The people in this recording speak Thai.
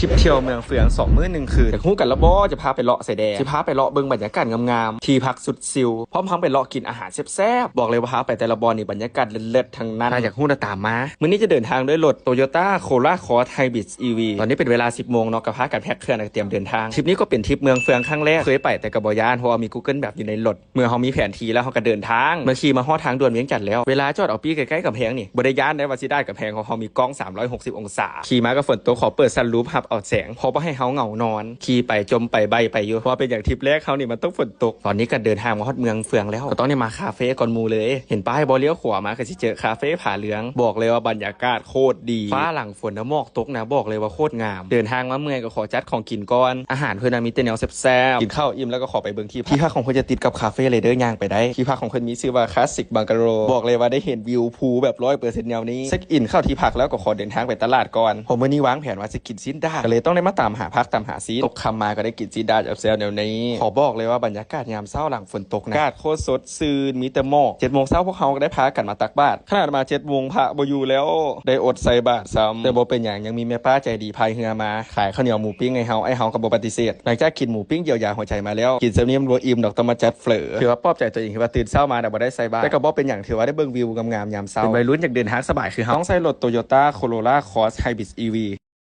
ทริปเที่ยวเมืองเฟือง2 มื้อ1 คืนจากฮู้กันแล้วบ่จะพาไปเลาะไสแดงสิพาไปเลาะเบิ่งบรรยากาศงามๆที่พักสุดซิลพร้อมทั้งไปเลาะกินอาหารแซ่บๆบอกเลยว่าพาไปแต่ละบอนนี่บรรยากาศเลิศๆทั้งนั้นถ้าอยากฮู้ตามมามื้อนี้จะเดินทางด้วยรถ Toyota Corolla Cross Hybrid EV ตอนนี้เป็นเวลา 10 โมงเนาะก็พากันแพ็คเครื่องเตรียมเดินทางทริปนี้ก็เป็นทริปเมืองเฟืองครั้งแรกเคยไปแต่ก็บ่ย่านเพราะว่ามี Google แบบอยู่ในรถเมื่อเฮามีแผนที่แล้วเฮาก็เดินทางเมื่อขี่มาฮอดทางด่วนเวียงจันทน์แล้วเวลาจอดเอาปีใกล้ๆกับแพงนี่บ่ได้ย่านได้ว่าสิได้กับแพงเพราะเฮามีกล้อง360องศาขี่มาก็ฝนตกขอเปิดซันรูฟรับเอาแสงพอบ่ให้เฮาเหงานอนขี่ไปจมไปใบไปอยู่เพราะเป็นอย่างทริปแรกเขานี่มันต้องฝนตกตอนนี้ก็เดินทางมาฮอดเมืองเฟืองแล้วก็ต้องมาคาเฟ่ก่อนหมู่เลยเห็นป้ายบ่เลี้ยวขวามาก็สิเจอคาเฟ่ผาเหลืองบอกเลยว่าบรรยากาศโคตรดีฟ้าหลังฝนหมอกตกนะบอกเลยว่าโคตรงามเดินทางมาเมื่อยก็ขอจัดของกินก่อนอาหารเพิ่นมีแต่แนวแซ่บๆกินข้าวอิ่มแล้วก็ขอไปเบิ่งที่พักของเพิ่นจะติดกับคาเฟ่เลยเด้อย่างไปได้ที่พักของเพิ่นมีชื่อว่าคลาสสิกบังกะโรบอกเลยว่าได้เห็นวิวภูแบบ 100% แนวนี้เช็คอินเข้าที่พักแล้วก็ขอเดินทางไปตลาดก่อนผมมื้อนี้วางแผนว่าจะกินซินดาก็เลยต้องได้มาตามหาพักตามหาซีตกค่ำมาก็ได้กินซินดาจากแซวแนวนี้ขอบอกเลยว่าบรรยากาศยามเช้าหลังฝนตกนะอากาศโคตรสดชื่นมีแต่หมอก7 โมงเช้าพวกเขาก็ได้พากันมาตักบาตรขนาดมา7 โมงพระบ่อยู่แล้วได้อดใส่บาตรซ้ำแต่บ่เป็นอย่างยังมีแม่ป้าใจดีพายเรือมาขายข้าวเหนียวหมูปิ้งให้เฮาก็บ่ปฏิเสธหลังจากกินหมูปิ้งเยียวยาหัวใจมาแล้วกินเสร็จนี้มันบ่อิ่มดอกต้องมาจัดเฝอถือว่าปลอบใจตัวเองคือว่าตื่นเช้ามาแต่บ่ได้ใส่บาตรแต่ก็บ่เป็นอย่างถือว่าได้เบิ่งวิวงามๆยามเช้าเป็นวัยรุ่นอยากเดินทางสบายคือเฮาต้องใช้รถ Toyota Corolla Cross Hybrid EV